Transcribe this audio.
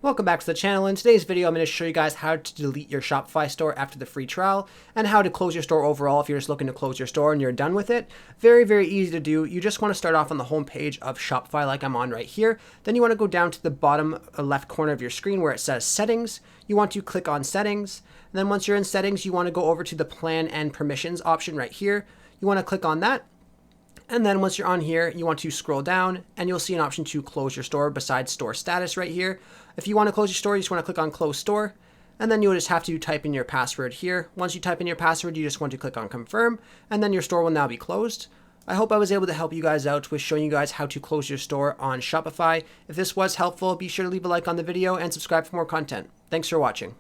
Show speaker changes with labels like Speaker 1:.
Speaker 1: Welcome back to the channel. In today's video, I'm going to show you guys how to delete your Shopify store after the free trial and how to close your store overall if you're just looking to close your store and you're done with it. Very easy to do. You just want to start off on the home page of Shopify like I'm on right here. Then you want to go down to the bottom left corner of your screen where it says settings. You want to click on settings. And then once you're in settings, you want to go over to the plan and permissions option right here. You want to click on that. And then once you're on here, you want to scroll down and you'll see an option to close your store besides store status right here. If you want to close your store, you just want to click on close store. And then you'll just have to type in your password here. Once you type in your password, you just want to click on confirm and then your store will now be closed. I hope I was able to help you guys out with showing you guys how to close your store on Shopify. If this was helpful, be sure to leave a like on the video and subscribe for more content. Thanks for watching.